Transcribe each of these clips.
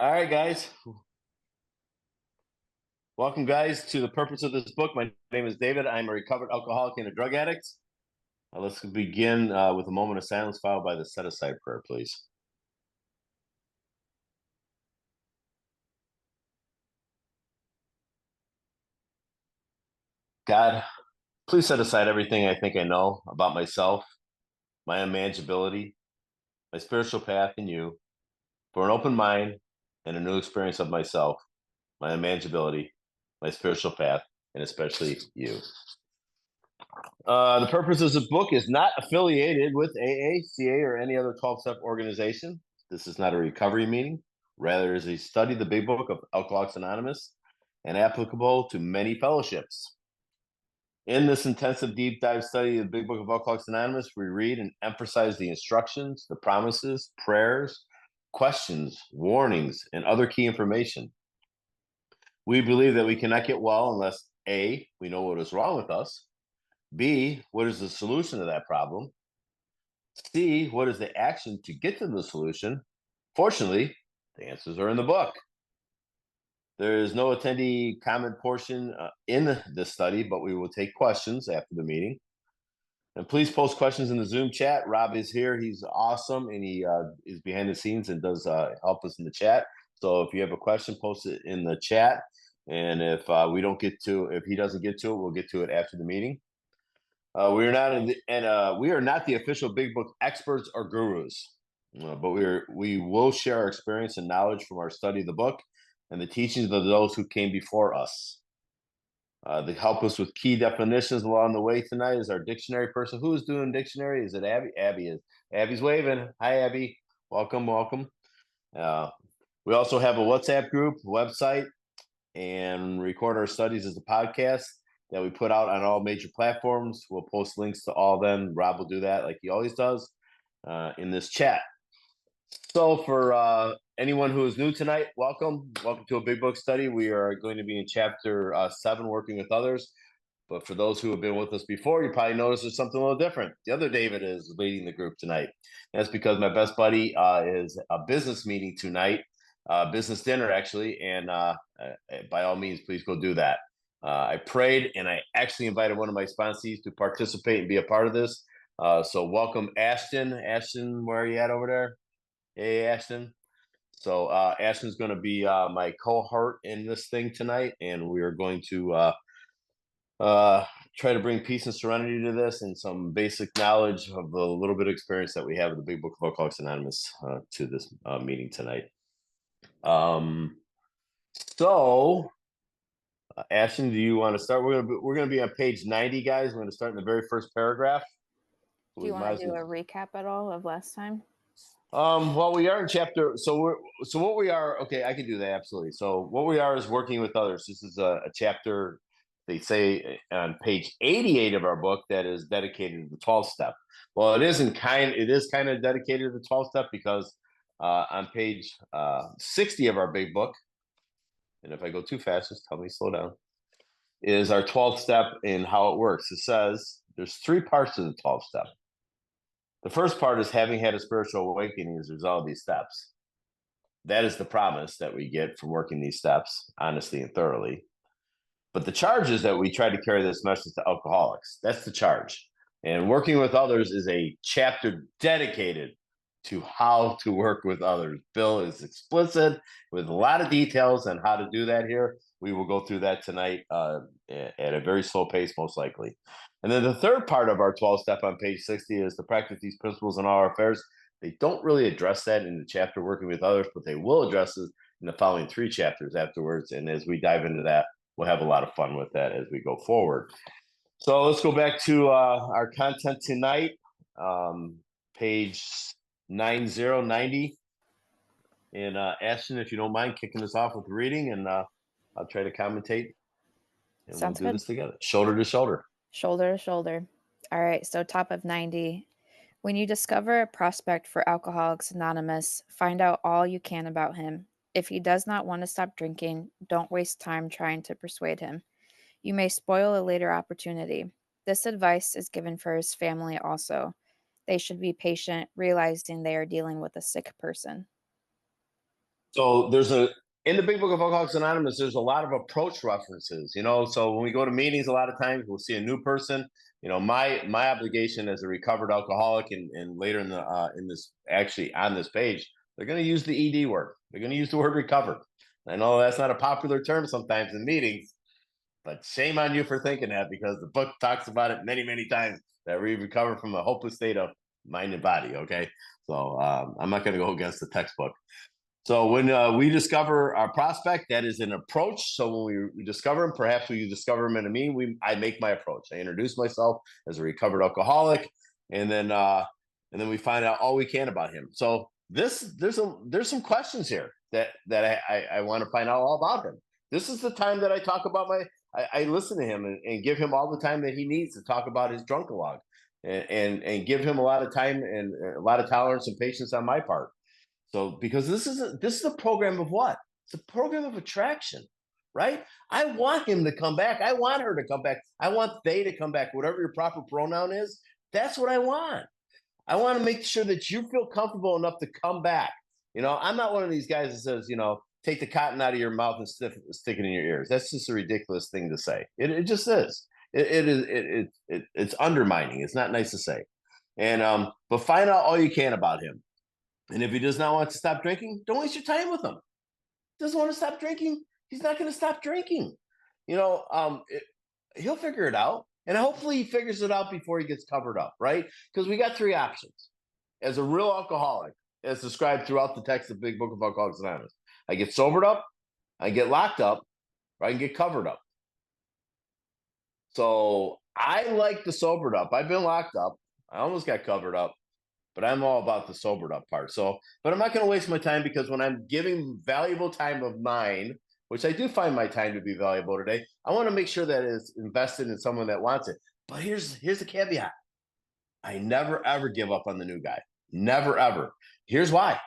All right, guys. Welcome, guys, to the purpose of this book. My name is David. I'm a recovered alcoholic and a drug addict. Let's begin with a moment of silence, followed by the set aside prayer, please. God, please set aside everything I think I know about myself, my unmanageability, my spiritual path in you, for an open mind and a new experience of myself, my unmanageability, my spiritual path, and especially you. The purpose of the book is not affiliated with AA, CA, or any other 12-step organization. This is not a recovery meeting. Rather, it is a study the big book of Alcoholics Anonymous and applicable to many fellowships. In this intensive deep dive study of the big book of Alcoholics Anonymous, we read and emphasize the instructions, the promises, prayers, questions, warnings, and other key information. We believe that we cannot get well unless A, we know what is wrong with us, B, what is the solution to that problem? C, what is the action to get to the solution? Fortunately, the answers are in the book. There is no attendee comment portion in the study, but we will take questions after the meeting. And please post questions in the Zoom chat. Rob is here. He's awesome, and he is behind the scenes and does help us in the chat. So if you have a question, post it in the chat. And if if he doesn't get to it, we'll get to it after the meeting. We are not we are not the official Big Book experts or gurus, but we will share our experience and knowledge from our study of the book and the teachings of those who came before us. To help us with key definitions along the way tonight is our dictionary person. Who is doing dictionary? Is it Abby? Abby is. Abby's waving. Hi, Abby. Welcome, welcome. We also have a WhatsApp group, website, and record our studies as a podcast that we put out on all major platforms. We'll post links to all of them. Rob will do that like he always does in this chat. So for anyone who is new tonight, welcome. Welcome to a Big Book study. We are going to be in chapter 7, Working with Others. But for those who have been with us before, you probably noticed there's something a little different. The other David is leading the group tonight. That's because my best buddy is a business meeting tonight, business dinner actually, and by all means, please go do that. I prayed and I actually invited one of my sponsees to participate and be a part of this. So welcome, Ashton. Ashton, where are you at over there? Hey, Ashton. So Ashton's going to be my cohort in this thing tonight, and we are going to try to bring peace and serenity to this and some basic knowledge of the little bit of experience that we have in the Big Book of Alcoholics Anonymous to this meeting tonight. So, Ashton, do you want to start? We're gonna be on page 90, guys. We're gonna start in the very first paragraph. Do you want to do a recap at all of last time? Well, we are in chapter. What we are. Okay, I can do that absolutely. So what we are is working with others. This is a chapter. They say on page 88 of our book that is dedicated to the 12th step. Well, it isn't kind. It is kind of dedicated to the 12th step because on page 60 of our big book, and if I go too fast, just tell me slow down. Is our 12th step in how it works. It says there's 3 parts to the 12th step. The first part is having had a spiritual awakening as a result of these steps. That is the promise that we get from working these steps honestly and thoroughly. But the charge is that we try to carry this message to alcoholics. That's the charge. And working with others is a chapter dedicated to how to work with others. Bill is explicit with a lot of details on how to do that here. We will go through that tonight at a very slow pace, most likely. And then the third part of our 12 step on page 60 is to practice these principles in all our affairs. They don't really address that in the chapter working with others, but they will address it in the following 3 chapters afterwards. And as we dive into that, we'll have a lot of fun with that as we go forward. So let's go back to our content tonight, page 90. And Ashton, if you don't mind kicking us off with reading, and I'll try to commentate. And Sounds we'll do good. this together, shoulder to shoulder. Shoulder to shoulder. All right, so top of 90. When you discover a prospect for Alcoholics Anonymous, find out all you can about him. If he does not want to stop drinking, don't waste time trying to persuade him. You may spoil a later opportunity. This advice is given for his family also. They should be patient, realizing they are dealing with a sick person. So in the Big Book of Alcoholics Anonymous, there's a lot of approach references, you know. So when we go to meetings, a lot of times we'll see a new person. You know, my obligation as a recovered alcoholic, and later in this actually on this page, they're going to use the ED word. They're going to use the word recovered. I know that's not a popular term sometimes in meetings, but shame on you for thinking that, because the book talks about it many, many times that we recover from a hopeless state of mind and body. Okay. So I'm not going to go against the textbook. So when we discover our prospect, that is an approach. So when we discover him, perhaps we discover him in a meeting, I make my approach. I introduce myself as a recovered alcoholic, and then we find out all we can about him. So there's some questions here that I want to find out all about him. This is the time that I talk about I listen to him and give him all the time that he needs to talk about his drunkalog, and give him a lot of time and a lot of tolerance and patience on my part. So because this is a program of what? It's a program of attraction, right? I want him to come back. I want her to come back. I want they to come back. Whatever your proper pronoun is, that's what I want. I want to make sure that you feel comfortable enough to come back. You know, I'm not one of these guys that says, you know, take the cotton out of your mouth and stick it in your ears. That's just a ridiculous thing to say. It just is. It's undermining. It's not nice to say. And but find out all you can about him. And if he does not want to stop drinking, don't waste your time with him. He doesn't want to stop drinking, he's not going to stop drinking. You know, he'll figure it out. And hopefully he figures it out before he gets covered up, right? Because we got three options. As a real alcoholic, as described throughout the text of Big Book of Alcoholics Anonymous, I get sobered up, I get locked up, or I can get covered up. So I like the sobered up. I've been locked up. I almost got covered up, but I'm all about the sobered up part. So, but I'm not going to waste my time, because when I'm giving valuable time of mine, which I do find my time to be valuable today, I want to make sure that it's invested in someone that wants it. But here's the caveat. I never ever give up on the new guy. Never ever. Here's why.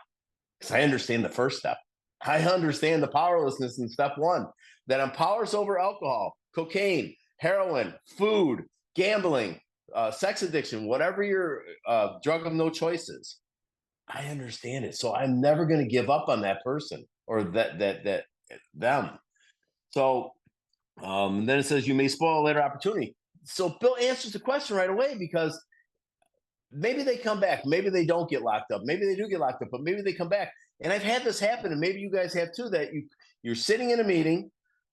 Because I understand the first step. I understand the powerlessness in step one, that I'm powerless over alcohol, cocaine, heroin, food, gambling, sex addiction, whatever your drug of no choice is. I understand it. So I'm never going to give up on that person or that them. So then it says you may spoil a later opportunity. So Bill answers the question right away, because maybe they come back, maybe they don't get locked up, maybe they do get locked up, but maybe they come back. And I've had this happen, and maybe you guys have too, that you're sitting in a meeting,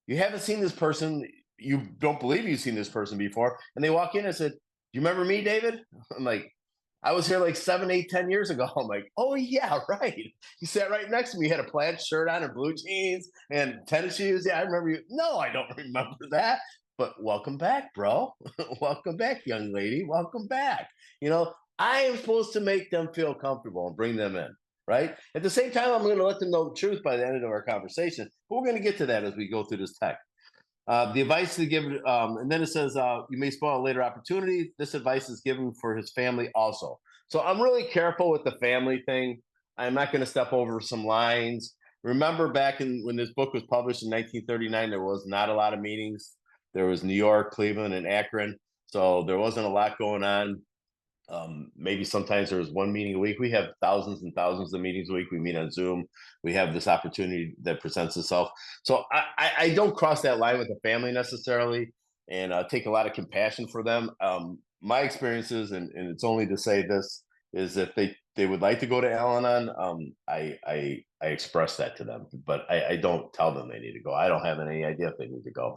you haven't seen this person, you don't believe you've seen this person before, and they walk in and said, "You remember me, David?" I'm like, "I was here like 7, 8, 10 years ago." I'm like, "Oh yeah, right. You sat right next to me. You had a plaid shirt on and blue jeans and tennis shoes. Yeah, I remember you." No, I don't remember that. But welcome back, bro. Welcome back, young lady. Welcome back. You know, I am supposed to make them feel comfortable and bring them in, right? At the same time, I'm going to let them know the truth by the end of our conversation. But we're going to get to that as we go through this text. The advice to give, and then it says, you may spoil a later opportunity. This advice is given for his family also. So I'm really careful with the family thing. I'm not going to step over some lines. Remember back when this book was published in 1939, there was not a lot of meetings. There was New York, Cleveland, and Akron. So there wasn't a lot going on. Maybe sometimes there's one meeting a week. We have thousands and thousands of meetings a week. We meet on Zoom. We have this opportunity that presents itself. So I don't cross that line with the family necessarily, and take a lot of compassion for them. My experiences, and it's only to say this, is if they would like to go to Al-Anon, I express that to them, but I don't tell them they need to go. I don't have any idea if they need to go.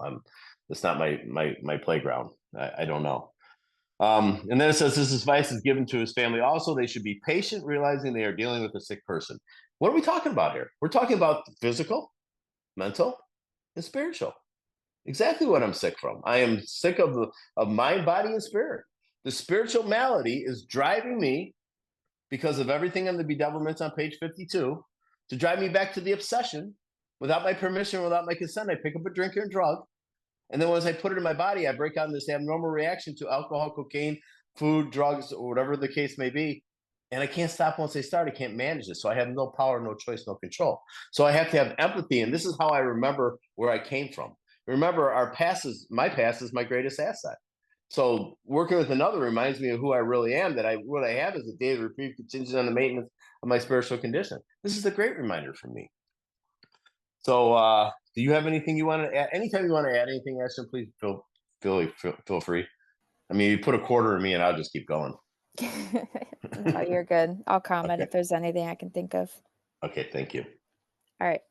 It's not my playground. I don't know. And then it says this advice is given to his family also. They should be patient, realizing they are dealing with a sick person. What are we talking about here? We're talking about physical, mental, and spiritual. Exactly what I'm sick from. I am sick of mind, body, and spirit. The spiritual malady is driving me, because of everything on the bedevilments on page 52, to drive me back to the obsession. Without my permission, without my consent, I pick up a drink or a drug. And then once I put it in my body, I break out in this abnormal reaction to alcohol, cocaine, food, drugs, or whatever the case may be. And I can't stop once I start. I can't manage it. So I have no power, no choice, no control. So I have to have empathy. And this is how I remember where I came from. Remember, my past is my greatest asset. So working with another reminds me of who I really am, that what I have is a daily reprieve contingent on the maintenance of my spiritual condition. This is a great reminder for me. So, do you have anything you want to add? Anytime you want to add anything, Ashton, please feel free. I mean, you put a quarter in me, and I'll just keep going. No, you're good. I'll comment Okay. if there's anything I can think of. Okay. Thank you. All right.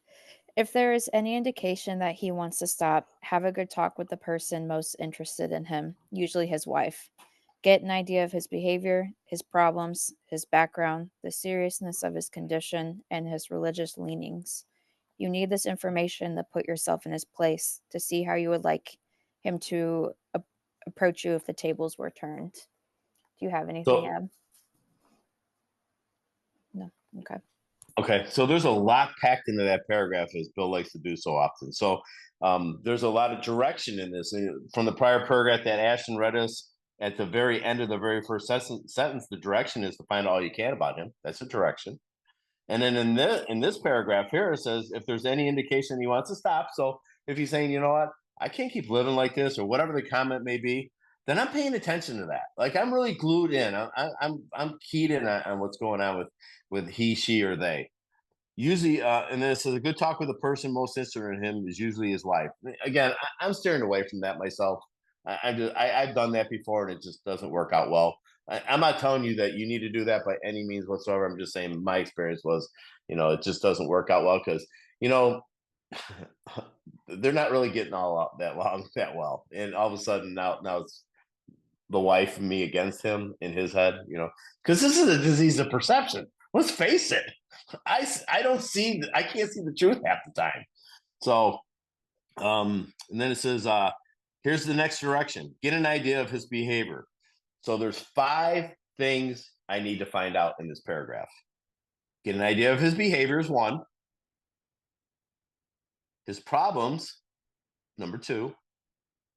If there is any indication that he wants to stop, have a good talk with the person most interested in him, usually his wife. Get an idea of his behavior, his problems, his background, the seriousness of his condition, and his religious leanings. You need this information to put yourself in his place to see how you would like him to approach you if the tables were turned. Do you have anything, So, Ab? No. Okay. okay, so there's a lot packed into that paragraph, as Bill likes to do so often. So there's a lot of direction in this. From the prior paragraph that Ashton read us, at the very end of the very first sentence, the direction is to find all you can about him. That's a direction. And then in this paragraph here, it says if there's any indication he wants to stop. So if he's saying, you know what, I can't keep living like this, or whatever the comment may be, then I'm paying attention to that. Like I'm really glued in. I'm keyed in on what's going on with he, she, or they. Usually, and then it says a good talk with the person most interested in him is usually his wife. Again, I'm steering away from that myself. I've done that before, and it just doesn't work out well. I'm not telling you that you need to do that by any means whatsoever. I'm just saying my experience was, it just doesn't work out well because, you know, they're not really getting all out that long that well, and all of a sudden now it's the wife and me against him in his head, because this is a disease of perception. Let's face it. I don't see, I can't see the truth half the time. So, and then it says, here's the next direction. Get an idea of his behavior. So there's 5 things I need to find out in this paragraph. Get an idea of his behavior is 1. His problems, number 2.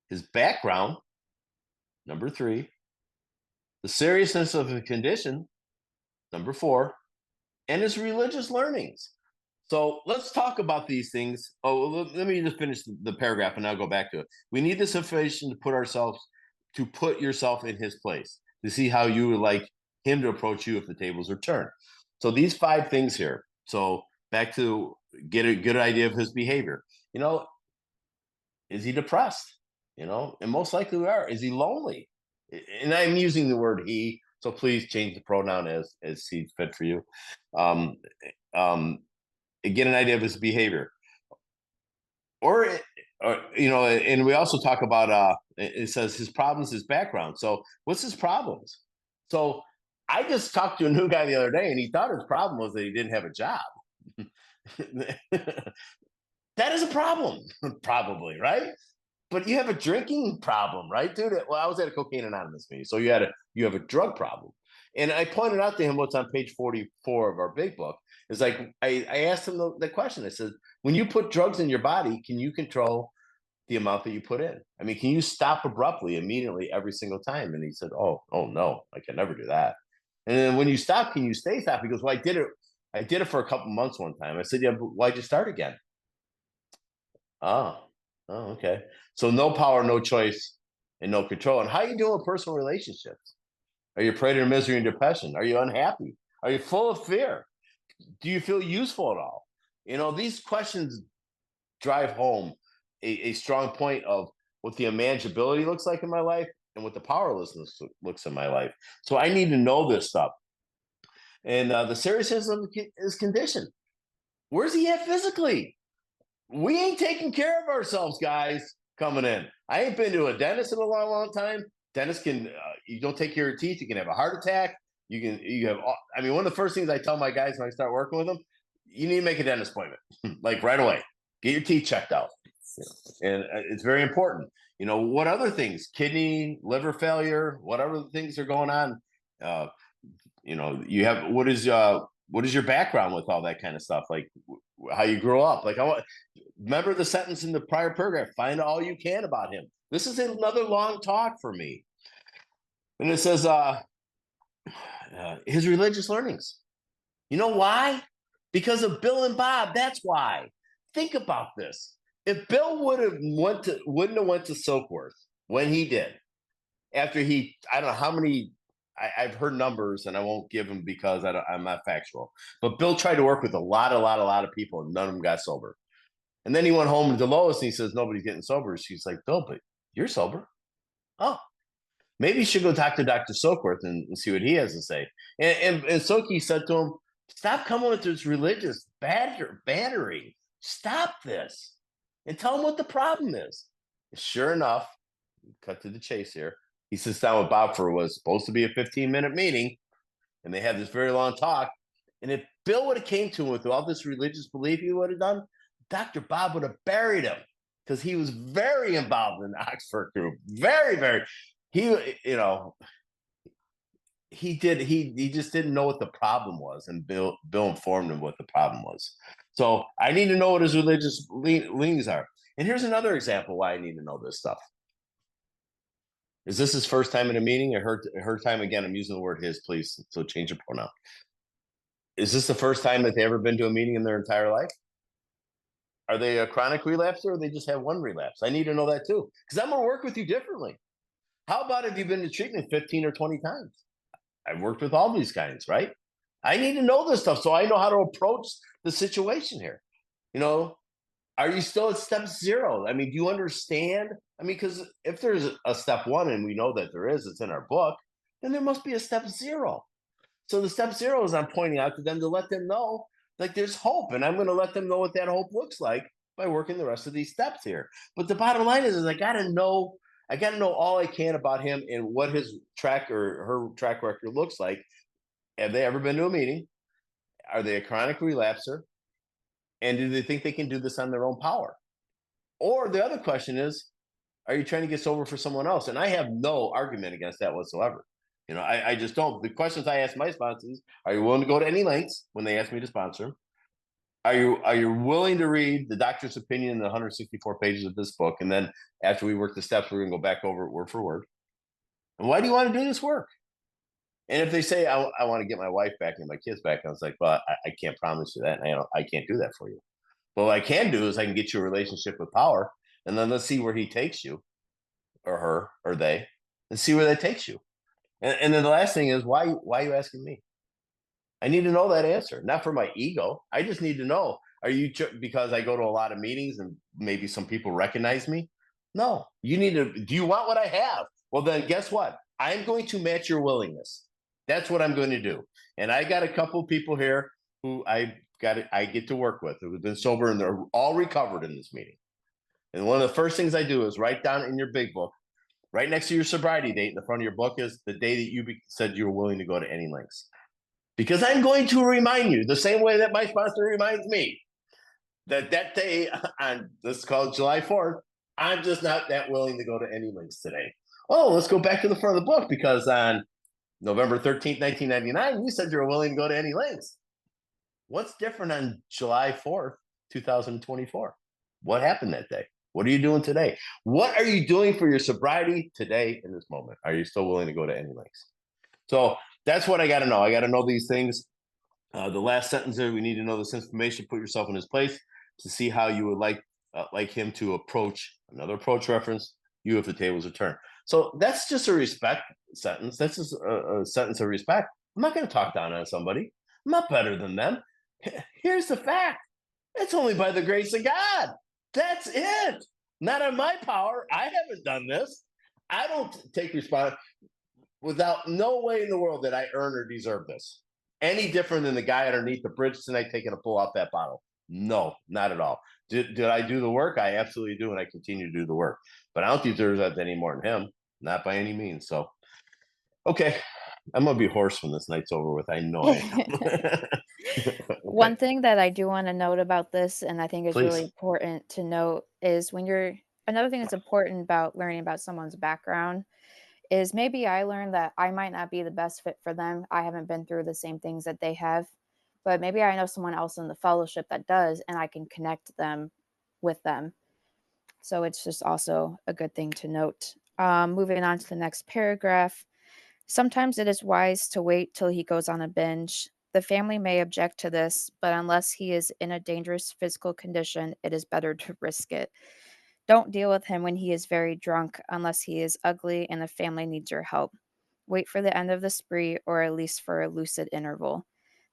His background, number 3. The seriousness of the condition, number 4. And his religious learnings. So let's talk about these things. Oh, let me just finish the paragraph and I'll go back to it. We need this information to put yourself in his place, to see how you would like him to approach you if the tables are turned. So these 5 things here. So back to get a good idea of his behavior. Is he depressed? And most likely we are. Is he lonely? And I'm using the word he, so please change the pronoun as seems fit for you. Um, get an idea of his behavior, or and we also talk about it says his problems, his background. So what's his problems? So I just talked to a new guy the other day, and he thought his problem was that he didn't have a job. That is a problem, probably, right? But you have a drinking problem, right, dude? Well, I was at a Cocaine Anonymous meeting, so you have a drug problem. And I pointed out to him what's on page 44 of our big book. Is like I asked him the question. I said, when you put drugs in your body, can you control the amount that you put in? I mean, can you stop abruptly, immediately, every single time? And he said, oh no, I can never do that. And then when you stop, can you stay stop? He goes, well, I did it. I did it for a couple months one time. I said, yeah, but why'd you start again? Oh, oh, okay. So no power, no choice, and no control. And how are you doing with personal relationships? Are you prey to misery and depression? Are you unhappy? Are you full of fear? Do you feel useful at all? These questions drive home a strong point of what the manageability looks like in my life and what the powerlessness looks in my life. So I need to know this stuff. And the seriousness of his condition. Where's he at physically? We ain't taking care of ourselves, guys, coming in. I ain't been to a dentist in a long, long time. Dentist can, you don't take care of your teeth, you can have a heart attack. I mean, one of the first things I tell my guys when I start working with them, you need to make a dentist appointment, like right away. Get your teeth checked out. And it's very important. What other things? Kidney, liver failure, whatever things are going on. Uh, you have what is your background with all that kind of stuff? Like how you grew up. Like remember the sentence in the prior paragraph. Find all you can about him. This is another long talk for me. And it says his religious learnings. You know why? Because of Bill and Bob. That's why. Think about this. If Bill wouldn't have went to Silkworth when he did, after I don't know how many. I've heard numbers, and I won't give them because I'm not factual. But Bill tried to work with a lot of people, and none of them got sober. And then he went home to Lois and he says, nobody's getting sober. She's like, Bill, but you're sober. Oh, maybe you should go talk to Dr. Soakworth and see what he has to say. And Soki said to him, stop coming with this religious battery. Stop this and tell him what the problem is. Sure enough, cut to the chase here. He sits down with Bob for what was supposed to be a 15-minute meeting, and they had this very long talk. And if Bill would have came to him with all this religious belief he would have done, Dr. Bob would have buried him because he was very involved in the Oxford group. Very, very. He, you know, he just didn't know what the problem was, and Bill informed him what the problem was. So I need to know what his religious leanings are. And here's another example why I need to know this stuff. Is this his first time in a meeting? Her time again. I'm using the word his, please. So change your pronoun. Is this the first time that they ever been to a meeting in their entire life? Are they a chronic relapser, or they just have one relapse? I need to know that too, because I'm going to work with you differently. How about have you been to treatment 15 or 20 times? I've worked with all these kinds, right? I need to know this stuff so I know how to approach the situation here. You know, are you still at step 0? I mean, do you understand? I mean, because if there's a step 1, and we know that there is, it's in our book, then there must be a step 0. So the step 0 is I'm pointing out to them to let them know like there's hope, and I'm going to let them know what that hope looks like by working the rest of these steps here. But the bottom line is I got to know all I can about him and what his track or her track record looks like. Have they ever been to a meeting? Are they a chronic relapser? And do they think they can do this on their own power? Or the other question is, are you trying to get sober for someone else? And I have no argument against that whatsoever. You know, I just don't. The questions I ask my sponsors: are you willing to go to any lengths when they ask me to sponsor? Are you willing to read the doctor's opinion in the 164 pages of this book? And then after we work the steps, we're going to go back over it word for word. And why do you want to do this work? And if they say, I want to get my wife back and my kids back, I was like, well, I can't promise you that. And I can't do that for you. But what I can do is I can get you a relationship with power. And then let's see where he takes you, or her, or they, and see where that takes you. And then the last thing is, why are you asking me? I need to know that answer, not for my ego. I just need to know, are you, because I go to a lot of meetings and maybe some people recognize me? No, you need to, do you want what I have? Well, then guess what? I'm going to match your willingness. That's what I'm going to do. And I got a couple of people here who I get to work with who've been sober, and they're all recovered in this meeting. And one of the first things I do is write down in your big book, right next to your sobriety date in the front of your book, is the day that you said you were willing to go to any lengths. Because I'm going to remind you the same way that my sponsor reminds me that day on, let's call it July 4th, I'm just not that willing to go to any lengths today. Oh, let's go back to the front of the book, because on November 13th, 1999, you said you were willing to go to any lengths. What's different on July 4th, 2024? What happened that day? What are you doing today? What are you doing for your sobriety today in this moment? Are you still willing to go to any lengths? So that's what I got to know. I got to know these things. The last sentence there, we need to know this information. Put yourself in his place to see how you would like him to approach, another approach reference, you if the tables are turned. So that's just a respect sentence. That's just a sentence of respect. I'm not going to talk down on somebody. I'm not better than them. Here's the fact. It's only by the grace of God. That's it. Not on my power. I haven't done this. I don't take responsibility. Without no way in the world that I earn or deserve this. Any different than the guy underneath the bridge tonight taking a pull off that bottle? No, not at all. Did I do the work? I absolutely do, and I continue to do the work. But I don't deserve that any more than him. Not by any means. So, okay, I'm gonna be hoarse when this night's over with. I know I am. One Okay, thing that I do want to note about this, and I think is really please. important to note, is another thing that's important about learning about someone's background is maybe I learned that I might not be the best fit for them. I haven't been through the same things that they have, but maybe I know someone else in the fellowship that does, and I can connect them with them. So it's just also a good thing to note. Moving on to the next paragraph. Sometimes it is wise to wait till he goes on a binge. The family may object to this, but unless he is in a dangerous physical condition, it is better to risk it. Don't deal with him when he is very drunk unless he is ugly and the family needs your help. Wait for the end of the spree or at least for a lucid interval.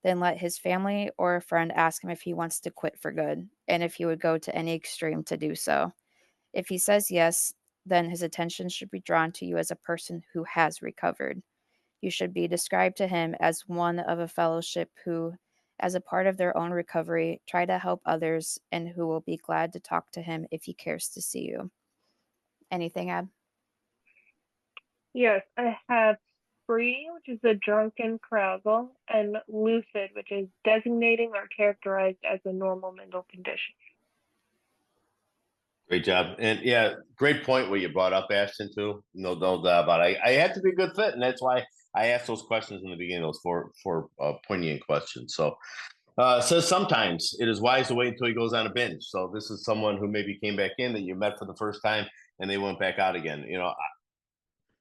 Then let his family or a friend ask him if he wants to quit for good and if he would go to any extreme to do so. If he says yes, then his attention should be drawn to you as a person who has recovered. You should be described to him as one of a fellowship who, as a part of their own recovery, try to help others and who will be glad to talk to him if he cares to see you. Anything, Ab? Yes, I have spree, which is a drunken carousal, and lucid, which is designating or characterized as a normal mental condition. Great job. And yeah, great point what you brought up, Ashton, too. No doubt about it. I had to be a good fit, and that's why I asked those questions in the beginning, those four poignant questions. So it says sometimes it is wise to wait until he goes on a binge. So this is someone who maybe came back in that you met for the first time and they went back out again.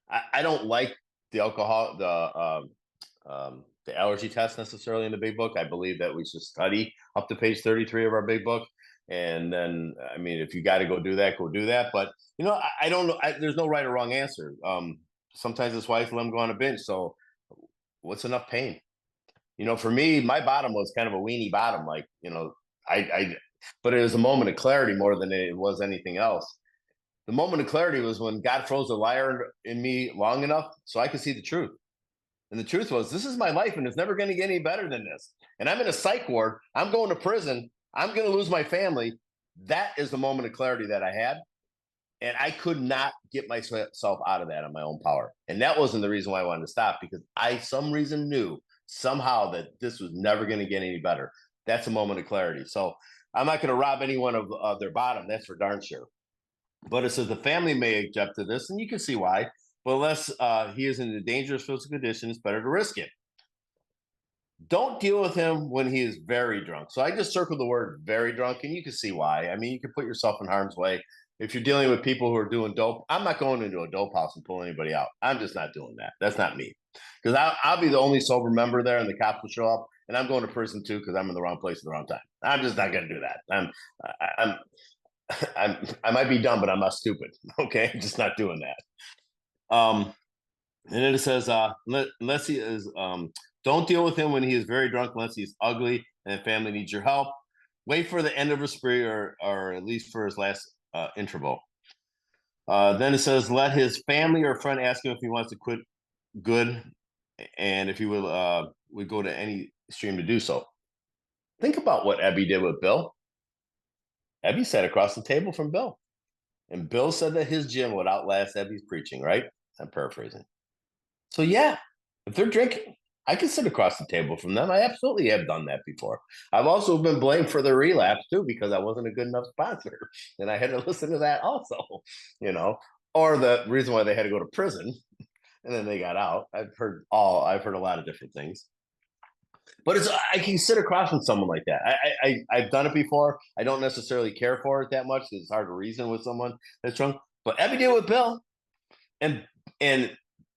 I don't like the alcohol, the allergy test necessarily in the big book. I believe that we should study up to page 33 of our big book. And then, I mean, if you got to go do that, go do that. But, I don't know. There's no right or wrong answer. Sometimes it's wise to let them go on a binge. So what's enough pain? For me, my bottom was kind of a weenie bottom. Like, but it was a moment of clarity more than it was anything else. The moment of clarity was when God froze a liar in me long enough so I could see the truth. And the truth was, this is my life and it's never going to get any better than this. And I'm in a psych ward. I'm going to prison. I'm going to lose my family. That is the moment of clarity that I had. And I could not get myself out of that on my own power. And that wasn't the reason why I wanted to stop, because I, some reason, knew somehow that this was never going to get any better. That's a moment of clarity. So I'm not going to rob anyone of their bottom. That's for darn sure. But it says the family may object to this, and you can see why. But unless he is in a dangerous physical condition, it's better to risk it. Don't deal with him when he is very drunk. So I just circled the word very drunk, and you can see why. I mean, you can put yourself in harm's way. If you're dealing with people who are doing dope, I'm not going into a dope house and pulling anybody out. I'm just not doing that. That's not me. Because I'll be the only sober member there, and the cops will show up, and I'm going to prison too because I'm in the wrong place at the wrong time. I'm just not going to do that. I might be dumb, but I'm not stupid. Okay, I'm just not doing that. And then it says, unless he is, don't deal with him when he is very drunk, unless he's ugly and the family needs your help. Wait for the end of his spree, or at least for his last interval. Then it says, let his family or friend ask him if he wants to quit good, and if he will, would go to any extreme to do so. Think about what Ebby did with Bill. Ebby sat across the table from Bill. And Bill said that his gym would outlast Ebby's preaching, right? I'm paraphrasing. So yeah, if they're drinking, I can sit across the table from them. I absolutely have done that before. I've also been blamed for the relapse too, because I wasn't a good enough sponsor. And I had to listen to that also, or the reason why they had to go to prison and then they got out. I've heard a lot of different things. But I can sit across from someone like that. I've done it before. I don't necessarily care for it that much because it's hard to reason with someone that's drunk. But every day with Bill, and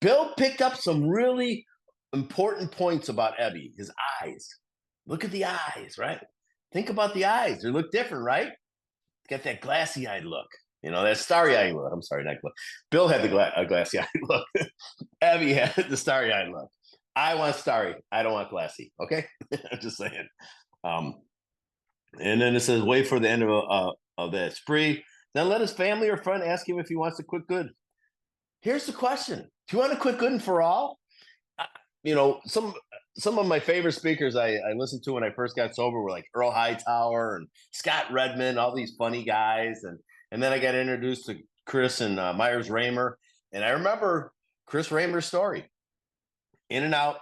Bill picked up some really important points about Ebby. His eyes. Look at the eyes, right? Think about the eyes. They look different, right? Got that glassy-eyed look. That starry-eyed look. I'm sorry, not look. Bill had the glassy-eyed look. Ebby had the starry-eyed look. I want starry. I don't want glassy. Okay, I'm just saying. And then it says, wait for the end of that spree. Then let his family or friend ask him if he wants to quit good. Here's the question: do you want to quit good and for all? Some of my favorite speakers I listened to when I first got sober were like Earl Hightower and Scott Redmond, all these funny guys, and then I got introduced to Chris and Myers Raymer, and I remember Chris Raymer's story. In and out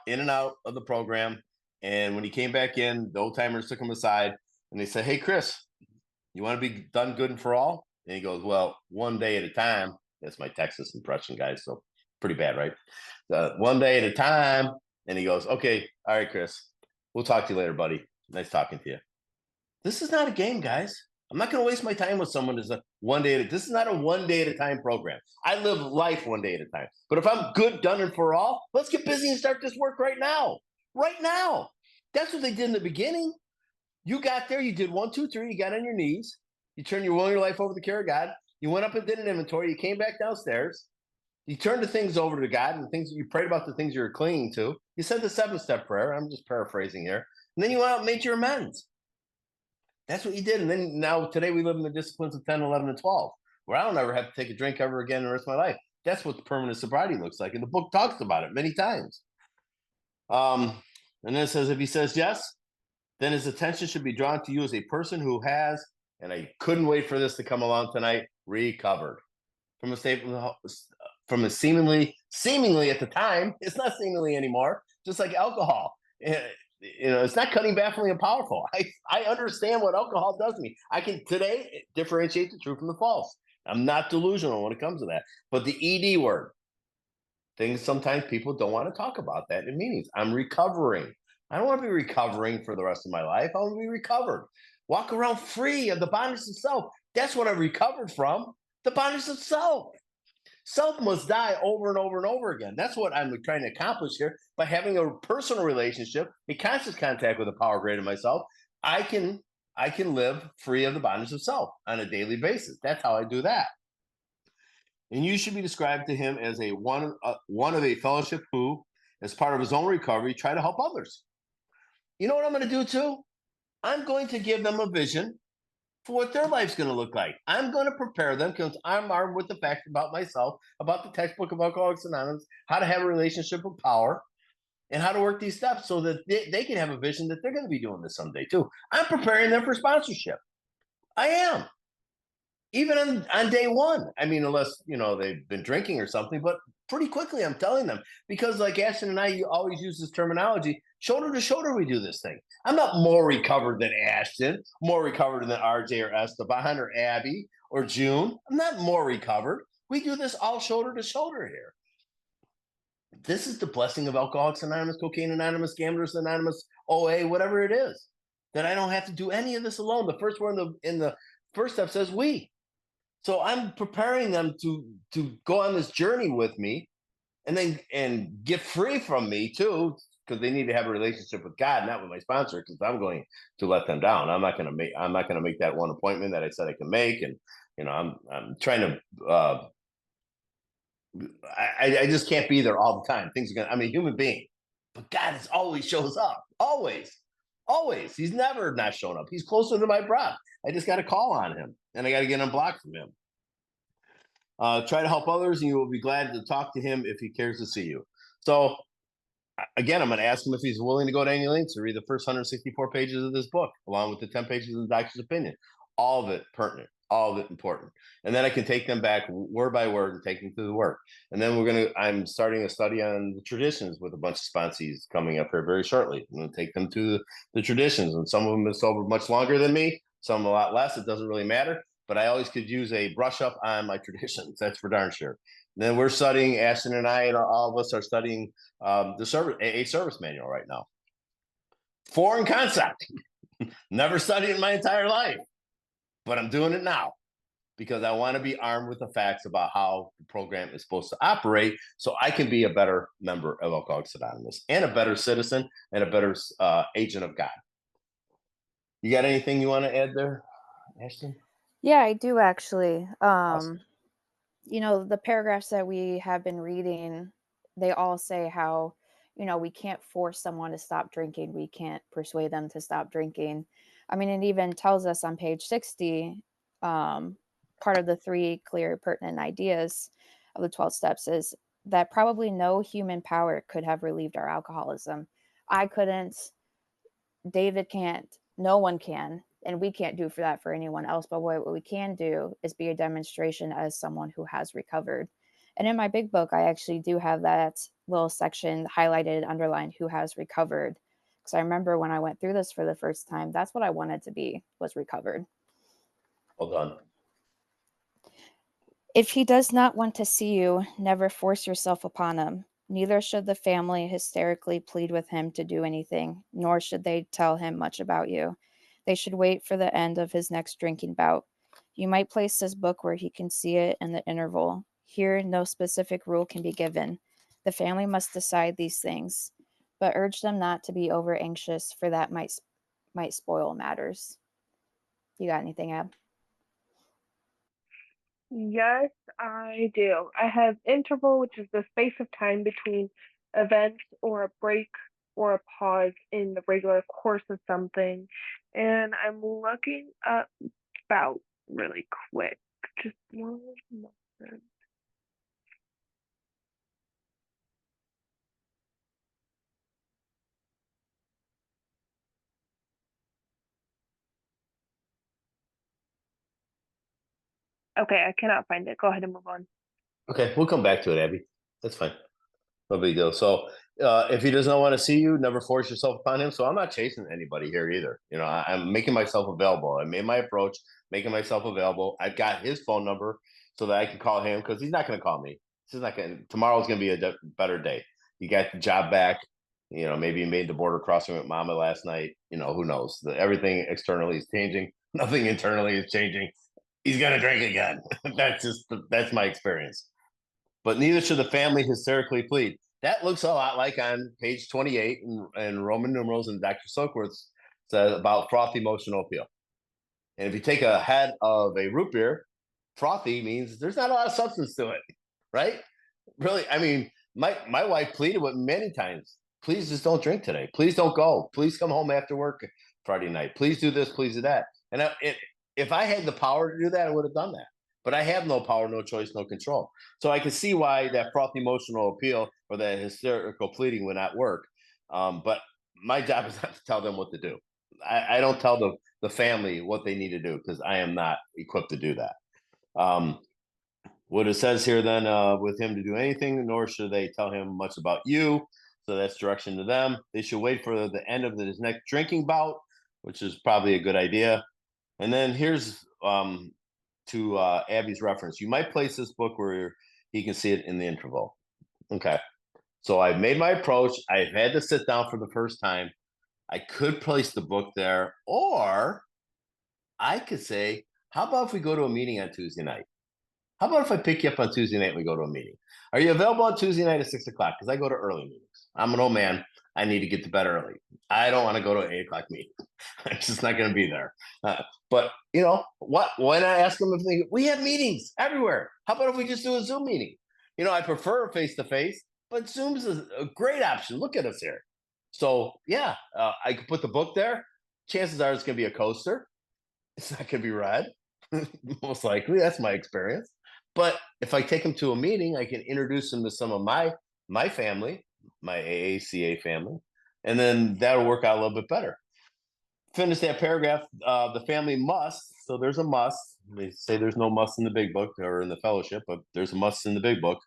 of the program. And when he came back in, the old timers took him aside and they said, hey, Chris, you want to be done good and for all? And he goes, well, one day at a time. That's my Texas impression, guys. So pretty bad, right? One day at a time. And he goes, okay, all right, Chris, we'll talk to you later, buddy. Nice talking to you. This is not a game, guys. I'm not going to waste my time with someone who's this is not a one day at a time program. I live life one day at a time. But if I'm good, done, and for all, let's get busy and start this work right now. Right now. That's what they did in the beginning. You got there, you did 1, 2, 3, you got on your knees, you turned your will and your life over to the care of God, you went up and did an inventory, you came back downstairs, You turn the things over to God and things you prayed about the things you're clinging to. You said the 7-step prayer. I'm just paraphrasing here. And then you went out and made your amends. That's what you did. And then now today we live in the disciplines of 10, 11, and 12, where I don't ever have to take a drink ever again the rest of my life. That's what permanent sobriety looks like. And the book talks about it many times. And then it says, if he says yes, then his attention should be drawn to you as a person who has, and I couldn't wait for this to come along tonight, recovered from a state from a seemingly at the time, it's not seemingly anymore, just like alcohol. It's not cutting, baffling, and powerful. I understand what alcohol does to me. I can today differentiate the true from the false. I'm not delusional when it comes to that. But the ED word, things sometimes people don't want to talk about that in meetings. I'm recovering. I don't want to be recovering for the rest of my life. I want to be recovered. Walk around free of the bondage of self. That's what I recovered from, the bondage of self. Self must die over and over and over again. That's what I'm trying to accomplish here by having a personal relationship, a conscious contact with a power greater than myself. I can live free of the bondage of self on a daily basis. That's how I do that. And you should be described to him as one of a fellowship who, as part of his own recovery, try to help others. You know what I'm going to do too? I'm going to give them a vision for what their life's going to look like. I'm going to prepare them because I'm armed with the facts about myself, about the textbook of Alcoholics Anonymous, how to have a relationship with power, and how to work these steps so that they can have a vision that they're going to be doing this someday too. I'm preparing them for sponsorship. I am. Even on day one. I mean, unless, they've been drinking or something, but pretty quickly I'm telling them, because like Ashton and I, you always use this terminology, shoulder to shoulder, we do this thing. I'm not more recovered than Ashton, more recovered than RJ or Esteban or Abby or June. I'm not more recovered. We do this all shoulder to shoulder here. This is the blessing of Alcoholics Anonymous, Cocaine Anonymous, Gamblers Anonymous, OA, whatever it is, that I don't have to do any of this alone. The first word in the first step says we. So I'm preparing them to go on this journey with me and get free from me too, because they need to have a relationship with God, not with my sponsor, because I'm going to let them down. I'm not going to make that one appointment that I said I can make. And, I'm trying to, I just can't be there all the time. I'm a human being, but God always shows up. Always. He's never not shown up. He's closer to my breath. I just got to call on him and I got to get unblocked from him. Try to help others and you will be glad to talk to him if he cares to see you. So again, I'm going to ask him if he's willing to go to any links to read the first 164 pages of this book, along with the 10 pages of the doctor's opinion. All of it pertinent, all of it important. And then I can take them back word by word and take them through the work. And then I'm starting a study on the traditions with a bunch of sponsees coming up here very shortly. I'm going to take them to the traditions. And some of them have sober much longer than me, some a lot less. It doesn't really matter. But I always could use a brush up on my traditions. That's for darn sure. And then we're studying, Ashton and I, and all of us are studying the AA service manual right now. Foreign concept. Never studied in my entire life, but I'm doing it now because I want to be armed with the facts about how the program is supposed to operate so I can be a better member of Alcoholics Anonymous and a better citizen and a better agent of God. You got anything you want to add there, Ashton? Yeah, I do actually. Awesome. The paragraphs that we have been reading, they all say how, we can't force someone to stop drinking. We can't persuade them to stop drinking. I mean, it even tells us on page 60, part of the 3 clear, pertinent ideas of the 12 steps is that probably no human power could have relieved our alcoholism. I couldn't, David can't, no one can. And we can't do for that for anyone else. But what we can do is be a demonstration as someone who has recovered. And in my big book, I actually do have that little section highlighted, underlined, who has recovered. Because I remember when I went through this for the first time, that's what I wanted to be, was recovered. Hold on. If he does not want to see you, never force yourself upon him. Neither should the family hysterically plead with him to do anything, nor should they tell him much about you. They should wait for the end of his next drinking bout. You might place this book where he can see it in the interval. Here, no specific rule can be given. The family must decide these things, but urge them not to be over anxious, for that might spoil matters. You got anything, Ab? Yes, I do. I have interval, which is the space of time between events or a break or a pause in the regular course of something. And I'm looking up bout really quick. Just one moment. Okay, I cannot find it. Go ahead and move on. Okay, we'll come back to it, Abby. That's fine. No big deal. So if he does not want to see you, never force yourself upon him. So I'm not chasing anybody here either. I'm making myself available. I made my approach, making myself available. I've got his phone number so that I can call him because he's not going to call me. This is not going. Tomorrow's going to be a better day. You got the job back. Maybe you made the border crossing with Mama last night. Who knows? Everything externally is changing. Nothing internally is changing. He's going to drink again. That's my experience. But neither should the family hysterically plead. That looks a lot like on page 28 in Roman numerals and Dr. Silkworth says about frothy emotional appeal. And if you take a head of a root beer, frothy means there's not a lot of substance to it, right? Really, I mean, my wife pleaded with me many times. Please just don't drink today. Please don't go. Please come home after work Friday night. Please do this. Please do that. And if I had the power to do that, I would have done that. But I have no power, no choice, no control. So I can see why that frothy emotional appeal or that hysterical pleading would not work. But my job is not to tell them what to do. I don't tell the family what they need to do because I am not equipped to do that. What it says here then with him to do anything, nor should they tell him much about you. So that's direction to them. They should wait for the end of his next drinking bout, which is probably a good idea. And then here's to Abby's reference. You might place this book where he can see it in the interval. Okay. So I've made my approach. I've had to sit down for the first time. I could place the book there, or I could say, how about if we go to a meeting on Tuesday night? How about if I pick you up on Tuesday night and we go to a meeting? Are you available on Tuesday night at 6 o'clock? Because I go to early meetings. I'm an old man. I need to get to bed early. I don't want to go to an 8 o'clock meeting. I'm just not going to be there. But what? Why not ask them if we have meetings everywhere? How about if we just do a Zoom meeting? I prefer face to face, but Zoom's a great option. Look at us here. So yeah, I could put the book there. Chances are it's going to be a coaster. It's not going to be read. Most likely, that's my experience. But if I take them to a meeting, I can introduce them to some of my family, my AACA family, and then that'll work out a little bit better. Finish that paragraph. The family must. So there's a must. They say there's no must in the big book or in the fellowship, but there's a must in the big book.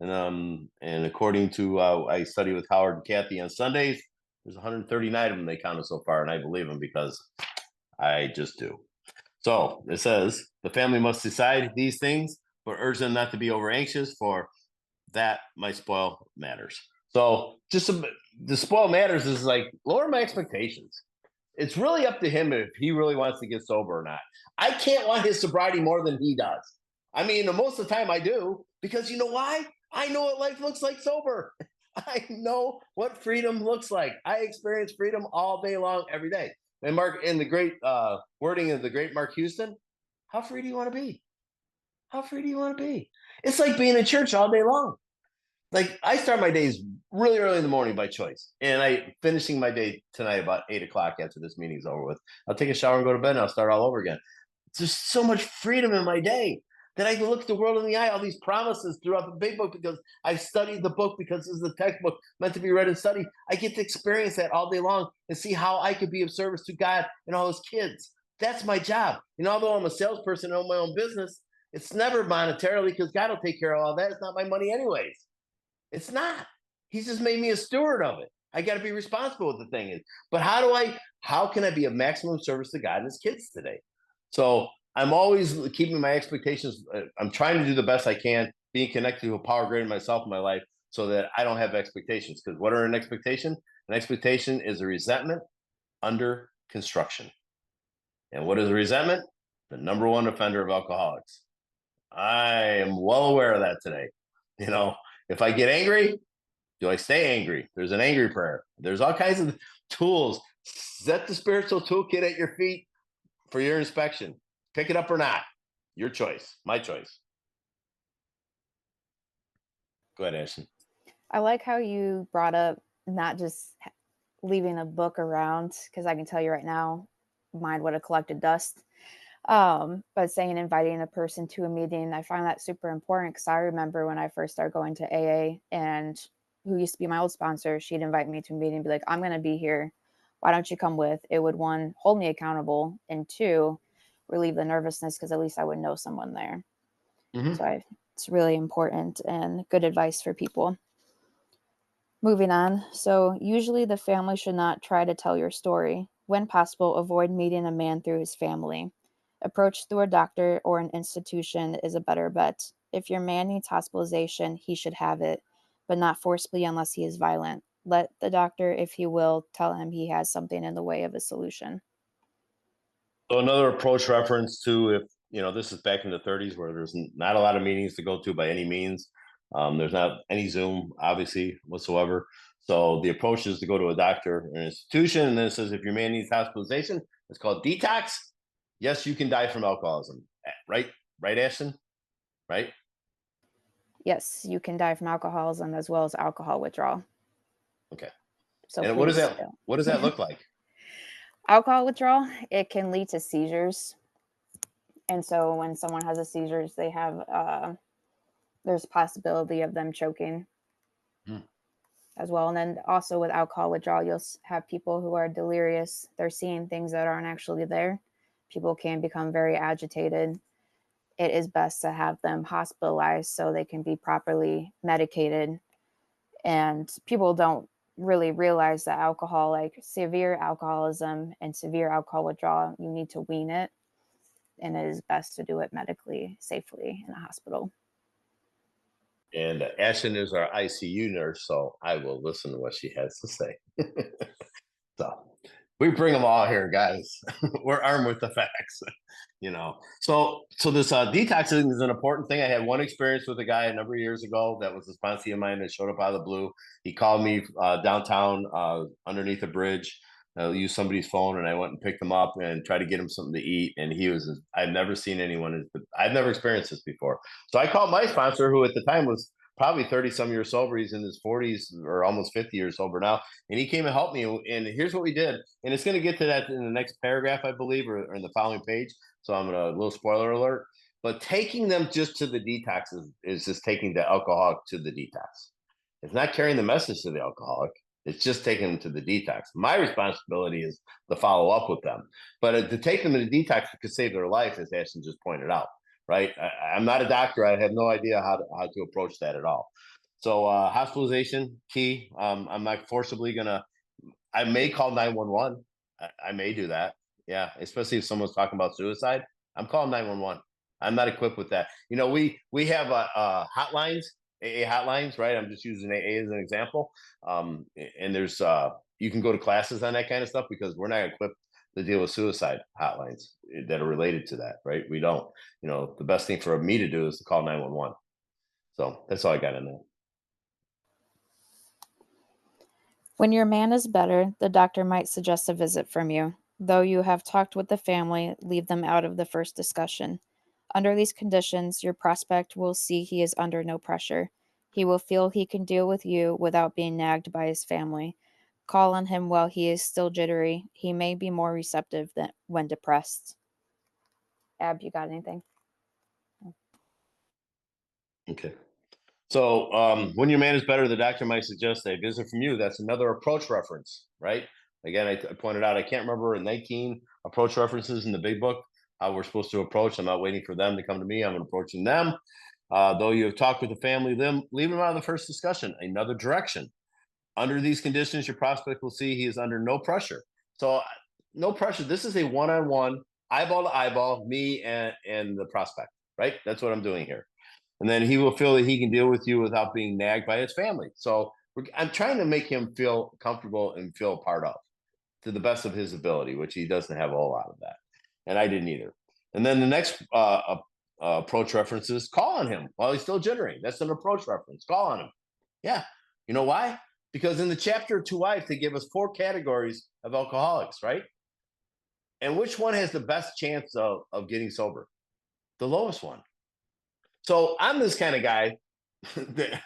And according to I study with Howard and Kathy on Sundays, there's 139 of them they counted so far, and I believe them because I just do. So it says the family must decide these things, but urge them not to be over anxious, for that might spoil matters. So the spoil matters is like lower my expectations. It's really up to him if he really wants to get sober or not. I can't want his sobriety more than he does. I mean, most of the time I do, because you know why? I know what life looks like sober. I know what freedom looks like. I experience freedom all day long, every day. And Mark, in the great wording of the great Mark Houston, how free do you want to be? How free do you want to be? It's like being in church all day long. Like I start my days really early in the morning by choice, and I finishing my day tonight about 8 o'clock after this meeting's over with. I'll take a shower and go to bed, and I'll start all over again. There's so much freedom in my day that I can look the world in the eye. All these promises throughout the big book because I've studied the book because this is the textbook meant to be read and studied. I get to experience that all day long and see how I could be of service to God and all His kids. That's my job. And although I'm a salesperson and own my own business, it's never monetarily because God will take care of all that. It's not my money anyways. It's not. He's just made me a steward of it. I got to be responsible with the thing is. But how can I be of maximum service to God and His kids today? So I'm always keeping my expectations. I'm trying to do the best I can, being connected to a power greater than myself in my life so that I don't have expectations. Because what are an expectation? An expectation is a resentment under construction. And what is a resentment? The number one offender of alcoholics. I am well aware of that today. If I get angry, do I stay angry? There's an angry prayer. There's all kinds of tools. Set the spiritual toolkit at your feet for your inspection. Pick it up or not. Your choice. My choice. Go ahead, Ashton. I like how you brought up not just leaving a book around, because I can tell you right now, mine would have collected dust. But saying inviting a person to a meeting, I find that super important because I remember when I first started going to AA, and who used to be my old sponsor, she'd invite me to a meeting and be like, I'm going to be here. Why don't you come with? It would, one, hold me accountable, and two, relieve the nervousness because at least I would know someone there. Mhm. So it's really important and good advice for people. Moving on. So, usually the family should not try to tell your story. When possible, avoid meeting a man through his family. Approach through a doctor or an institution is a better bet. If your man needs hospitalization, he should have it, but not forcibly unless he is violent. Let the doctor, if he will, tell him he has something in the way of a solution. So another approach reference to, if this is back in the 30s where there's not a lot of meetings to go to by any means. There's not any Zoom, obviously, whatsoever. So the approach is to go to a doctor or an institution, and then it says if your man needs hospitalization, it's called detox. Yes, you can die from alcoholism, right? Right, Ashton? Right? Yes, you can die from alcoholism as well as alcohol withdrawal. Okay. So And please what does that look like? alcohol withdrawal, it can lead to seizures. And so when someone has a seizures, they have there's a possibility of them choking as well. And then also with alcohol withdrawal, you'll have people who are delirious. They're seeing things that aren't actually there. People can become very agitated. It is best to have them hospitalized so they can be properly medicated. And people don't really realize that alcohol, like severe alcoholism and severe alcohol withdrawal, you need to wean it. And it is best to do it medically, safely in a hospital. And Ashton is our ICU nurse, so I will listen to what she has to say. So we bring them all here, guys. We're armed with the facts, So this detoxing is an important thing. I had one experience with a guy a number of years ago that was a sponsor of mine that showed up out of the blue. He called me downtown underneath a bridge. Used somebody's phone, and I went and picked him up and tried to get him something to eat. And I've never seen anyone. I've never experienced this before. So I called my sponsor, who at the time was probably 30 some years sober. He's in his 40s or almost 50 years sober now. And he came and helped me. And here's what we did. And it's going to get to that in the next paragraph, I believe, or in the following page. So I'm going to, a little spoiler alert. But taking them just to the detox is just taking the alcoholic to the detox. It's not carrying the message to the alcoholic. It's just taking them to the detox. My responsibility is to follow up with them. But to take them to the detox could save their life, as Ashton just pointed out. Right? I'm not a doctor. I have no idea how to approach that at all. So hospitalization, key. I'm not forcibly gonna. I may call 911. I may do that. Yeah, especially if someone's talking about suicide. I'm calling 911. I'm not equipped with that. We have hotlines, AA hotlines, right? I'm just using AA as an example. And there's you can go to classes on that kind of stuff because we're not equipped to deal with suicide hotlines that are related to that, right? We don't. The best thing for me to do is to call 911. So that's all I got in there. When your man is better, the doctor might suggest a visit from you. Though you have talked with the family, leave them out of the first discussion. Under these conditions, your prospect will see he is under no pressure. He will feel he can deal with you without being nagged by his family. Call on him while he is still jittery. He may be more receptive than when depressed. Ab, you got anything? Okay. So when your man is better, the doctor might suggest a visit from you. That's another approach reference, right? Again, I pointed out, I can't remember 19 approach references in the big book, how we're supposed to approach. I'm not waiting for them to come to me. I'm approaching them. Though you have talked with the family, leave them out of the first discussion. Another direction. Under these conditions, your prospect will see he is under no pressure. So no pressure. This is a one-on-one, eyeball to eyeball, me and the prospect, right? That's what I'm doing here. And then he will feel that he can deal with you without being nagged by his family. So I'm trying to make him feel comfortable and feel a part of to the best of his ability, which he doesn't have a whole lot of that. And I didn't either. And then the next approach reference is call on him while he's still jittering. That's an approach reference. Call on him. Yeah. You know why? Because in the chapter 2 Wives, they give us 4 categories of alcoholics, right? And which one has the best chance of getting sober? The lowest one. So I'm this kind of guy that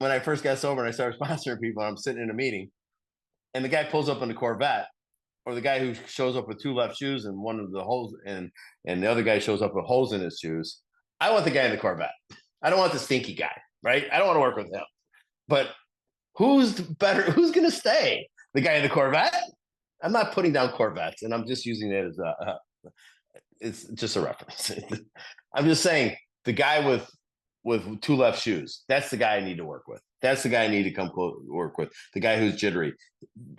when I first got sober and I started sponsoring people, I'm sitting in a meeting and the guy pulls up in the Corvette, or the guy who shows up with two left shoes and one of the holes, and the other guy shows up with holes in his shoes. I want the guy in the Corvette. I don't want the stinky guy, right? I don't want to work with him. But who's better? Who's going to stay? The guy in the Corvette? I'm not putting down Corvettes, and I'm just using it as it's just a reference. I'm just saying the guy with two left shoes. That's the guy I need to work with. That's the guy I need to come work with. The guy who's jittery.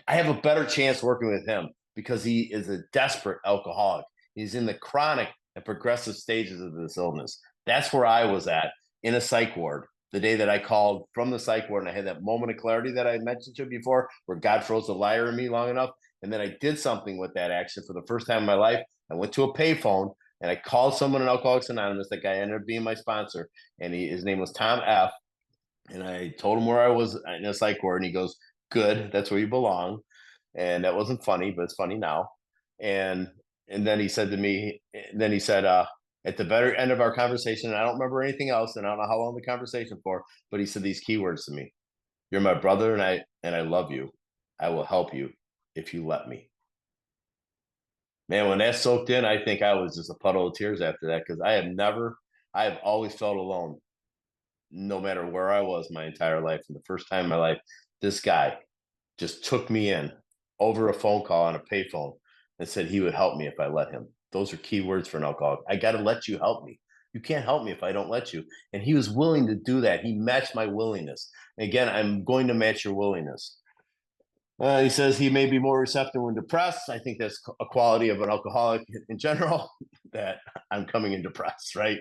I have a better chance working with him because he is a desperate alcoholic. He's in the chronic and progressive stages of this illness. That's where I was at in a psych ward the day that I called from the psych ward, and I had that moment of clarity that I mentioned to you before, where God froze the liar in me long enough. And then I did something with that action for the first time in my life. I went to a payphone and I called someone in Alcoholics Anonymous. That guy ended up being my sponsor, and his name was Tom F. And I told him where I was in a psych ward, and he goes, "Good, that's where you belong." And that wasn't funny, but it's funny now. And then he said to me, at the very end of our conversation, and I don't remember anything else, and I don't know how long the conversation for, but he said these key words to me: "You're my brother, and I love you. I will help you if you let me." Man, when that soaked in, I think I was just a puddle of tears after that, because I have always felt alone, no matter where I was my entire life. And the first time in my life, this guy just took me in over a phone call on a payphone and said he would help me if I let him. Those are key words for an alcoholic. I got to let you help me. You can't help me if I don't let you. And he was willing to do that. He matched my willingness. Again, I'm going to match your willingness. He says he may be more receptive when depressed. I think that's a quality of an alcoholic in general, that I'm coming in depressed, right?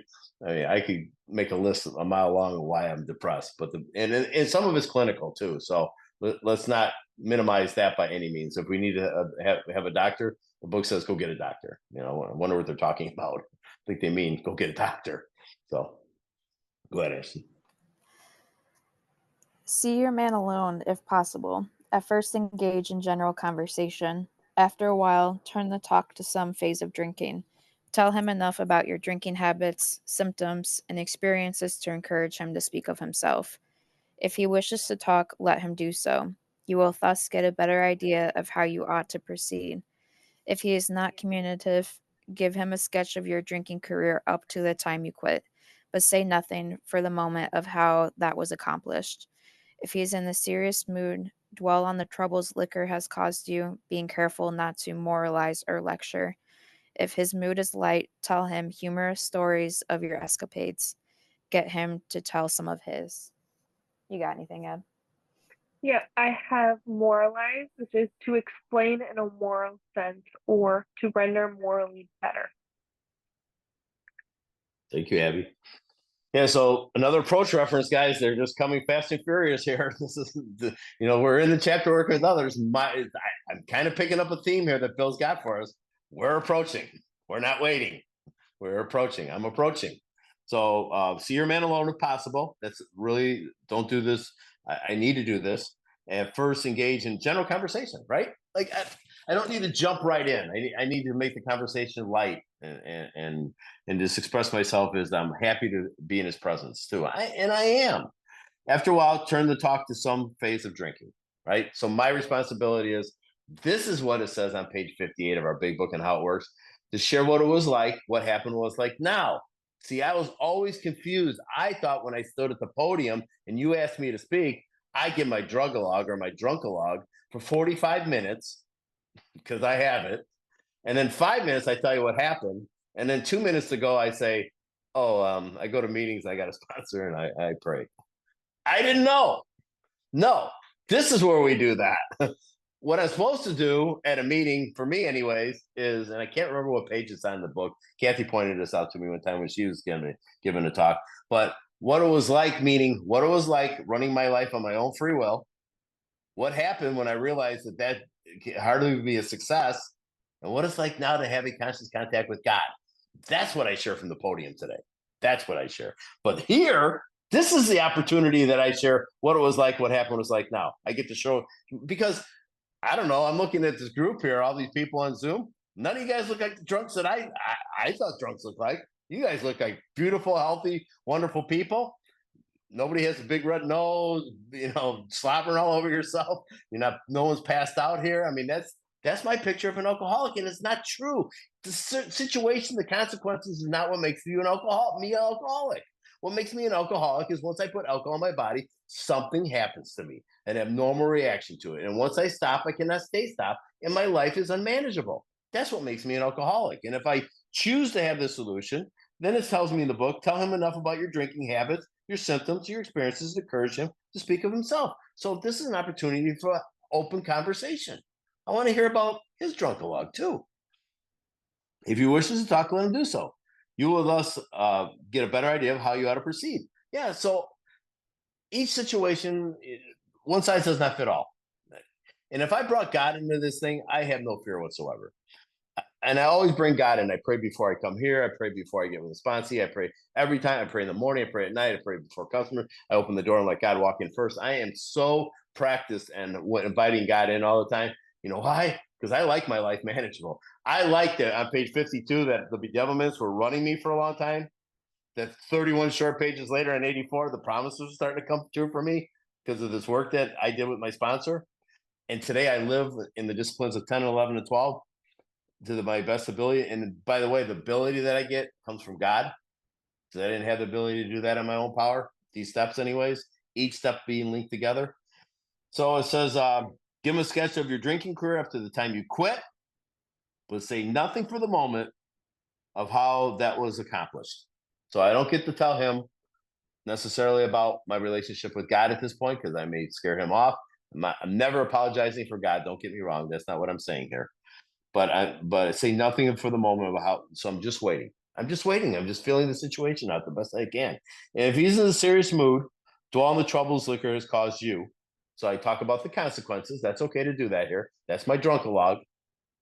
I mean, I could make a list a mile long of why I'm depressed, but and some of it's clinical too. So let's not minimize that by any means. If we need to have a doctor, the book says go get a doctor. I wonder what they're talking about. I think they mean go get a doctor. So go ahead, Ashley. See your man alone if possible. At first, engage in general conversation. After a while, turn the talk to some phase of drinking. Tell him enough about your drinking habits, symptoms, and experiences to encourage him to speak of himself. If he wishes to talk, let him do so. You will thus get a better idea of how you ought to proceed. If he is not communicative, give him a sketch of your drinking career up to the time you quit, but say nothing for the moment of how that was accomplished. If he is in a serious mood, dwell on the troubles liquor has caused you, being careful not to moralize or lecture. If his mood is light, tell him humorous stories of your escapades. Get him to tell some of his. You got anything, Ed? Yeah, I have moralize, which is to explain in a moral sense or to render morally better. Thank you, Abby. Yeah, so another approach reference, guys. They're just coming fast and furious here. This is, we're in the chapter working with others. I'm kind of picking up a theme here that Bill's got for us. We're approaching. We're not waiting. We're approaching. I'm approaching. So see your man alone if possible. That's really, don't do this. I need to do this. And first engage in general conversation, right? Like I don't need to jump right in. I need to make the conversation light and just express myself as I'm happy to be in his presence too. I am. After a while, turn the talk to some phase of drinking, right? So my responsibility is, this is what it says on page 58 of our big book and how it works, to share what it was like, what happened was like now. See, I was always confused. I thought when I stood at the podium and you asked me to speak, I give my drug-a-log or my drunk-a-log for 45 minutes because I have it. And then 5 minutes, I tell you what happened. And then 2 minutes to go, I say, I go to meetings, I got a sponsor, and I pray. I didn't know. No, this is where we do that. What I'm supposed to do at a meeting, for me anyways, is, and I can't remember what page it's on in the book. Kathy pointed this out to me one time when she was giving a talk. But what it was like, meaning what it was like running my life on my own free will. What happened when I realized that hardly would be a success, and what it's like now to have a conscious contact with God. That's what I share from the podium today. That's what I share. But here, this is the opportunity that I share what it was like, what happened was like now. I get to show, because I don't know, I'm looking at this group here, all these people on Zoom. None of you guys look like the drunks that I thought drunks looked like. You guys look like beautiful, healthy, wonderful people. Nobody has a big red nose, slobbering all over yourself. No one's passed out here. I mean, that's my picture of an alcoholic, and it's not true. The situation, the consequences is not what makes me an alcoholic. What makes me an alcoholic is once I put alcohol in my body, something happens to me, an abnormal reaction to it. And once I stop, I cannot stay stopped, and my life is unmanageable. That's what makes me an alcoholic. And if I choose to have the solution, then it tells me in the book, tell him enough about your drinking habits, your symptoms, your experiences to encourage him to speak of himself. So this is an opportunity for open conversation. I want to hear about his drunkalog too. If he wishes to talk, let him do so. You will thus get a better idea of how you ought to proceed. Yeah, so each situation, one size does not fit all. And if I brought God into this thing, I have no fear whatsoever. And I always bring God in. I pray before I come here. I pray before I get with the sponsee. I pray every time. I pray in the morning. I pray at night. I pray before customers. I open the door and let God walk in first. I am so practiced and inviting God in all the time. You know why? Because I like my life manageable. I like that on page 52 that the bedevilments were running me for a long time. That 31 short pages later on 84, the promises are starting to come true for me because of this work that I did with my sponsor. And today I live in the disciplines of 10 and 11 and 12 to my best ability. And by the way, the ability that I get comes from God, because I didn't have the ability to do that in my own power. These steps, anyways, each step being linked together. So it says, give him a sketch of your drinking career up to the time you quit, but say nothing for the moment of how that was accomplished. So I don't get to tell him necessarily about my relationship with God at this point, because I may scare him off. I'm never apologizing for God. Don't get me wrong. That's not what I'm saying here. But I say nothing for the moment about how. So I'm just waiting. I'm just waiting. I'm just feeling the situation out the best I can. And if he's in a serious mood, dwell on the troubles liquor has caused you. So I talk about the consequences. That's okay to do that here. That's my drunkalog.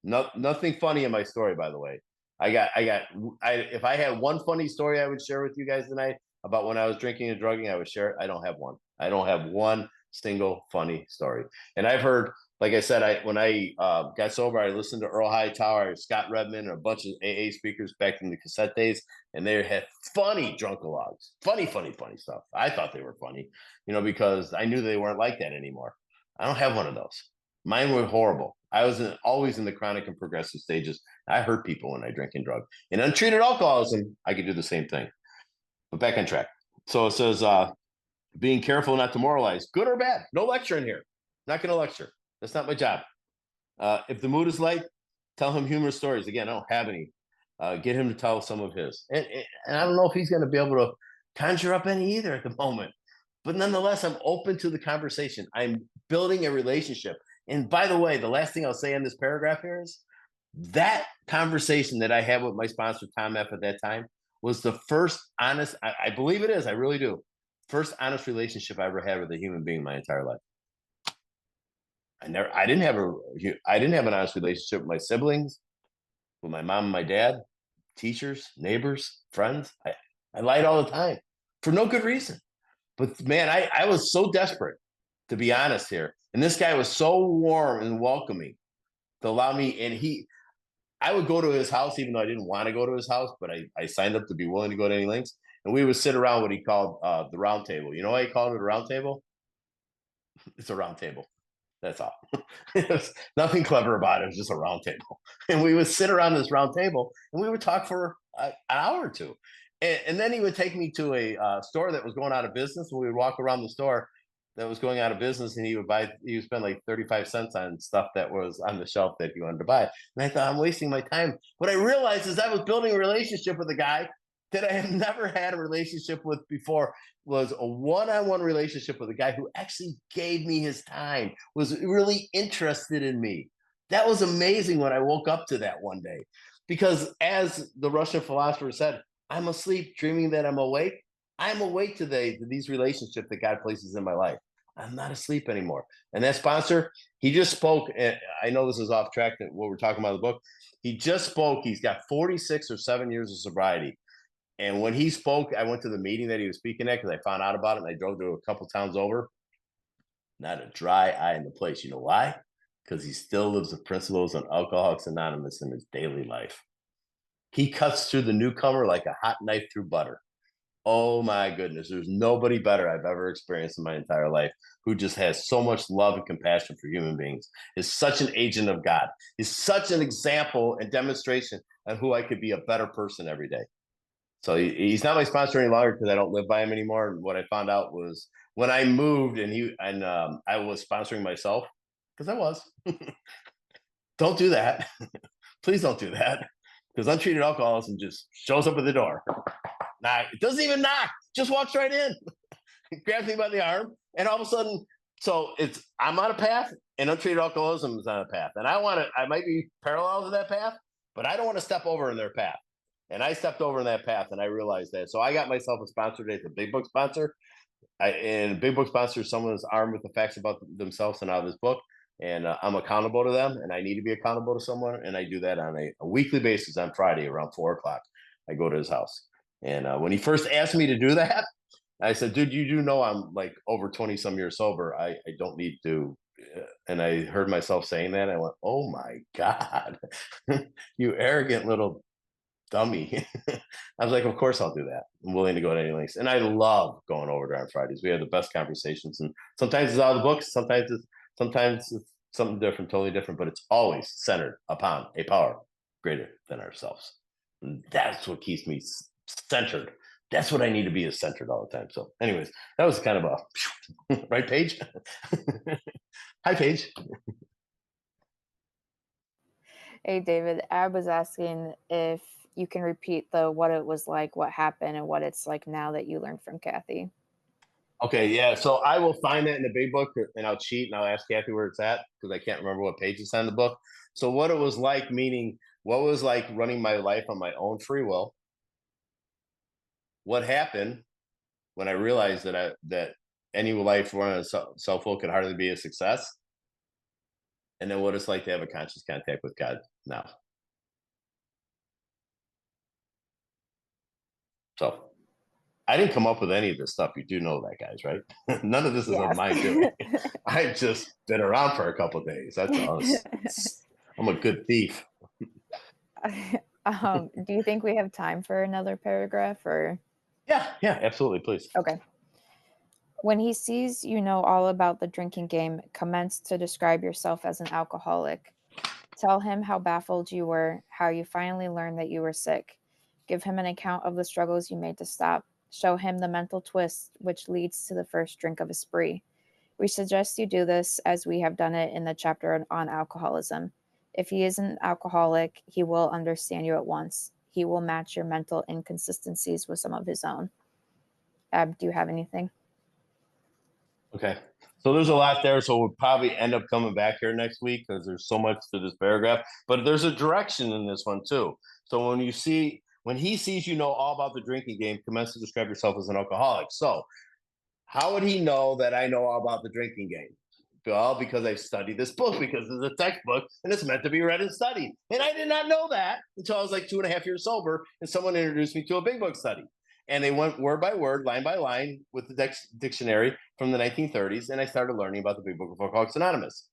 Nothing funny in my story, by the way. If I had one funny story I would share with you guys tonight about when I was drinking and drugging, I would share it. I don't have one. I don't have one single funny story. And I've heard, like I said, when I got sober, I listened to Earl Hightower, Scott Redmond, and a bunch of AA speakers back in the cassette days, and they had funny drunkalogs, funny stuff. I thought they were funny, because I knew they weren't like that anymore. I don't have one of those. Mine were horrible. I was always in the chronic and progressive stages. I hurt people when I drink and drug. In untreated alcoholism, I could do the same thing. But back on track. So it says, being careful not to moralize, good or bad. No lecture in here. Not going to lecture. That's not my job. If the mood is light, tell him humorous stories. Again, I don't have any. Get him to tell some of his. And I don't know if he's going to be able to conjure up any either at the moment. But nonetheless, I'm open to the conversation. I'm building a relationship. And by the way, the last thing I'll say in this paragraph here is that conversation that I had with my sponsor, Tom F. at that time, was the first honest, I believe it is, I really do, first honest relationship I ever had with a human being in my entire life. I didn't have an honest relationship with my siblings, with my mom and my dad, teachers, neighbors, friends. I lied all the time for no good reason. But man, I was so desperate, to be honest here. And this guy was so warm and welcoming to allow me. And I would go to his house, even though I didn't want to go to his house, but I signed up to be willing to go to any lengths. And we would sit around what he called the round table. You know why he called it a round table? It's a round table. That's all. There's nothing clever about it. It was just a round table. And we would sit around this round table and we would talk for an hour or two. And then he would take me to a store that was going out of business. And we would walk around the store that was going out of business, and he would spend like 35 cents on stuff that was on the shelf that he wanted to buy. And I thought, I'm wasting my time. What I realized is I was building a relationship with a guy that I have never had a relationship with before. Was a one-on-one relationship with a guy who actually gave me his time, was really interested in me. That was amazing when I woke up to that one day, because as the Russian philosopher said, I'm asleep dreaming that I'm awake. I'm awake today to these relationships that God places in my life. I'm not asleep anymore. And that sponsor, he just spoke. I know this is off track that what we're talking about in the book. He just spoke. He's got 46 or 7 years of sobriety. And when he spoke, I went to the meeting that he was speaking at because I found out about it, and I drove to a couple towns over. Not a dry eye in the place. You know why? Because he still lives the principles on Alcoholics Anonymous in his daily life. He cuts through the newcomer like a hot knife through butter. Oh my goodness, there's nobody better I've ever experienced in my entire life who just has so much love and compassion for human beings. Is such an agent of God. He's such an example and demonstration on who I could be a better person every day. So he's not my sponsor any longer because I don't live by him anymore. And what I found out was when I moved and I was sponsoring myself because I was. Don't do that. Please don't do that because untreated alcoholism just shows up at the door. Nah, it doesn't even knock. Just walks right in. Grabs me by the arm, and all of a sudden, so it's I'm on a path, and untreated alcoholism is on a path, and I might be parallel to that path, but I don't want to step over in their path. And I stepped over in that path, and I realized that. So I got myself a sponsor today, the Big Book sponsor. And Big Book sponsor is someone who's armed with the facts about themselves and out of this book. And I'm accountable to them, and I need to be accountable to someone. And I do that on a weekly basis on Friday around 4 o'clock. I go to his house. And when he first asked me to do that, I said, dude, you do know I'm like over 20 some years sober. I don't need to. And I heard myself saying that. I went, oh my God, you arrogant little dummy. I was like, of course I'll do that. I'm willing to go to any lengths. And I love going over there on Fridays. We have the best conversations. And sometimes it's out of the books, sometimes it's something different, totally different, but it's always centered upon a power greater than ourselves. And that's what keeps me centered. That's what I need to be, is centered all the time. So, anyways, that was kind of a right, Paige. Hi, Paige. Hey, David, I was asking if you can repeat the what it was like, what happened, and what it's like now that you learned from Kathy. Okay, yeah. So I will find that in the big book, and I'll cheat and I'll ask Kathy where it's at because I can't remember what page it's on the book. So what it was like, meaning what was like running my life on my own free will. What happened when I realized that any life run on self will could hardly be a success, and then what it's like to have a conscious contact with God now. So I didn't come up with any of this stuff. You do know that, guys, right? None of this is of mine doing. I've just been around for a couple of days. That's all. I'm a good thief. Do you think we have time for another paragraph or? Yeah, absolutely. Please. Okay. When he sees you know all about the drinking game, commence to describe yourself as an alcoholic. Tell him how baffled you were, how you finally learned that you were sick. Give him an account of the struggles you made to stop. Show him the mental twist which leads to the first drink of a spree. We suggest you do this as we have done it in the chapter on alcoholism. If he is an alcoholic, he will understand you at once. He will match your mental inconsistencies with some of his own. Ab, do you have anything? Okay. So there's a lot there. So we'll probably end up coming back here next week because there's so much to this paragraph. But there's a direction in this one too. So when he sees you know all about the drinking game, commence to describe yourself as an alcoholic. So how would he know that I know all about the drinking game? Well, because I've studied this book, because it's a textbook and it's meant to be read and studied. And I did not know that until I was like 2.5 years sober and someone introduced me to a big book study. And they went word by word, line by line with the dictionary from the 1930s. And I started learning about the Big Book of Alcoholics Anonymous.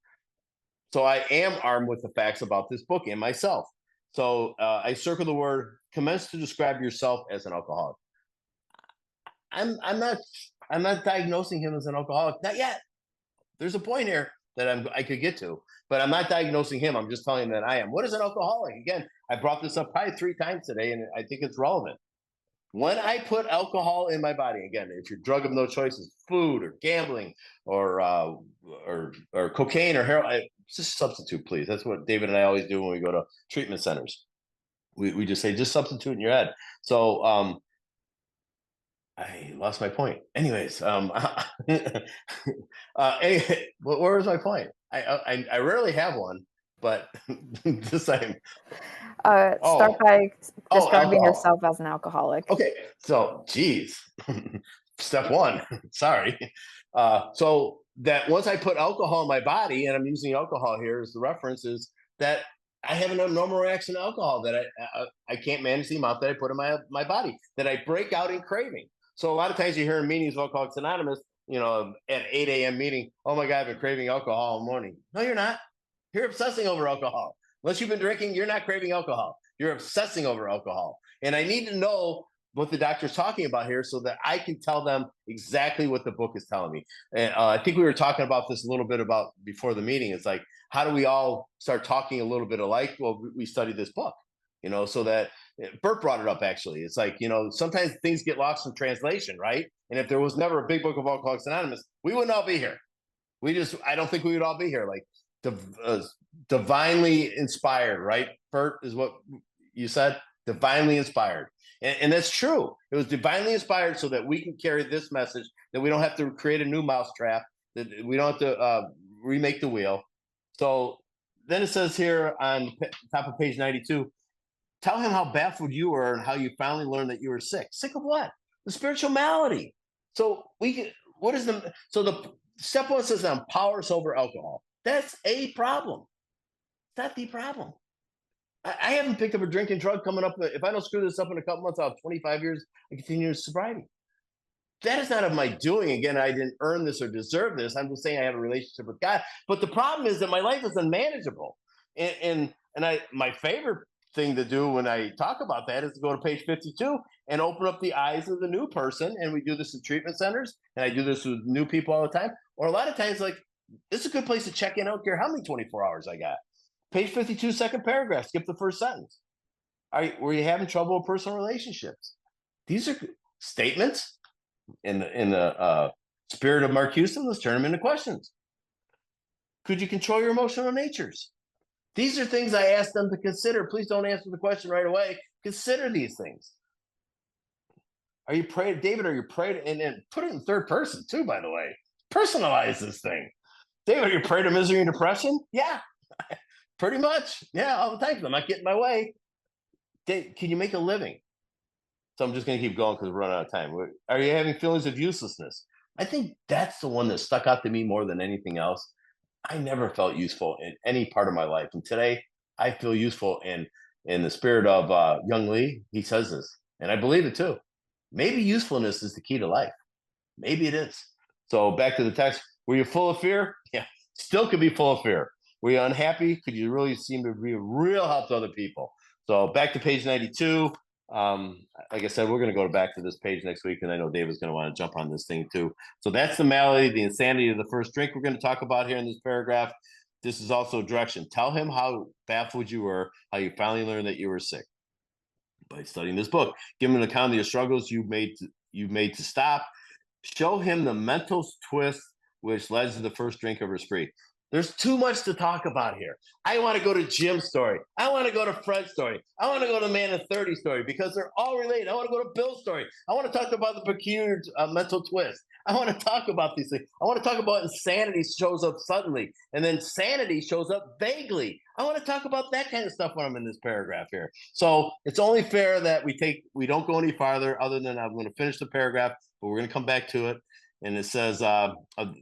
So I am armed with the facts about this book and myself. So I circle the word, commence to describe yourself as an alcoholic. I'm not diagnosing him as an alcoholic, not yet. There's a point here that I could get to, but I'm not diagnosing him. I'm just telling him that I am. What is an alcoholic? Again, I brought this up probably 3 times today, and I think it's relevant. When I put alcohol in my body, again, if your drug of no choice is food or gambling or cocaine or heroin, just substitute, please. That's what David and I always do when we go to treatment centers. We just say, just substitute in your head. So I lost my point. Anyways, anyway, where was my point? I rarely have one, but this time. Start by describing alcohol. yourself as an alcoholic. Okay, so geez, step 1. Sorry. So that once I put alcohol in my body, and I'm using alcohol here as the reference, is that I have an abnormal reaction to alcohol, that I can't manage the amount that I put in my body, that I break out in craving. So a lot of times you hear in meetings of Alcoholics Anonymous, at 8 a.m. meeting, oh my God, I've been craving alcohol all morning. No, you're not. You're obsessing over alcohol. Unless you've been drinking, you're not craving alcohol. You're obsessing over alcohol. And I need to know what the doctor's talking about here so that I can tell them exactly what the book is telling me. And I think we were talking about this a little bit about before the meeting. It's like, how do we all start talking a little bit alike? Well, we study this book, so that Bert brought it up actually. It's like, sometimes things get lost in translation, right? And if there was never a big book of Alcoholics Anonymous, we wouldn't all be here. I don't think we would all be here. Like divinely inspired, right? Bert is what you said, divinely inspired. And that's true. It was divinely inspired so that we can carry this message, that we don't have to create a new mousetrap, that we don't have to remake the wheel. So then it says here on top of page 92, tell him how baffled you were and how you finally learned that you were sick. Sick of what? The spiritual malady. So the step one says power us over alcohol. That's a problem. It's not the problem. I haven't picked up a drinking drug coming up. If I don't screw this up in a couple months, I'll have 25 years of continuous sobriety. That is not of my doing. Again, I didn't earn this or deserve this. I'm just saying I have a relationship with God. But the problem is that my life is unmanageable. And my favorite thing to do when I talk about that is to go to page 52 and open up the eyes of the new person. And we do this in treatment centers, and I do this with new people all the time. Or a lot of times, like, this is a good place to check in. I don't care how many 24 hours I got. Page 52, second paragraph, skip the first sentence. Were you having trouble with personal relationships? These are statements in the spirit of Mark Houston. Let's turn them into questions. Could you control your emotional natures? These are things I asked them to consider. Please don't answer the question right away. Consider these things. Are you praying, David? Are you praying? And put it in third person too, by the way. Personalize this thing. David, are you praying to misery and depression? Yeah. Pretty much. Yeah, all the time. I'm not getting my way. Can you make a living? So I'm just going to keep going because we're running out of time. Are you having feelings of uselessness? I think that's the one that stuck out to me more than anything else. I never felt useful in any part of my life. And today I feel useful in the spirit of Young Lee. He says this, and I believe it too. Maybe usefulness is the key to life. Maybe it is. So back to the text. Were you full of fear? Yeah, still could be full of fear. Were you unhappy? Could you really seem to be a real help to other people? So back to page 92. Like I said, we're going to go back to this page next week, and I know David's going to want to jump on this thing too. So that's the malady, the insanity of the first drink we're going to talk about here in this paragraph. This is also direction. Tell him how baffled you were, how you finally learned that you were sick by studying this book. Give him an account of your struggles you made to stop. Show him the mental twist which led to the first drink of her spree. There's too much to talk about here. I want to go to Jim's story. I want to go to Fred's story. I want to go to Man of 30 story because they're all related. I want to go to Bill's story. I want to talk about the peculiar mental twist. I want to talk about these things. I want to talk about insanity shows up suddenly, and then sanity shows up vaguely. I want to talk about that kind of stuff when I'm in this paragraph here. So it's only fair that we don't go any farther other than I'm going to finish the paragraph, but we're going to come back to it. And it says,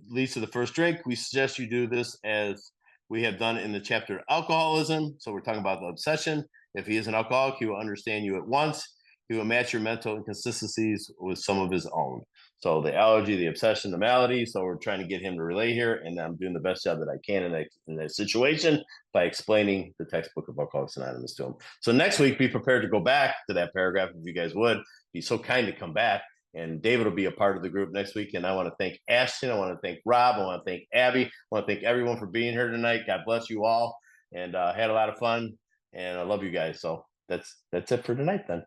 leads to the first drink. We suggest you do this as we have done in the chapter alcoholism. So we're talking about the obsession. If he is an alcoholic, he will understand you at once. He will match your mental inconsistencies with some of his own. So the allergy, the obsession, the malady. So we're trying to get him to relate here. And I'm doing the best job that I can in that situation by explaining the textbook of Alcoholics Anonymous to him. So next week, be prepared to go back to that paragraph if you guys would. Be so kind to come back. And David will be a part of the group next week. And I want to thank Ashton. I want to thank Rob. I want to thank Abby. I want to thank everyone for being here tonight. God bless you all. And had a lot of fun. And I love you guys. So that's it for tonight then.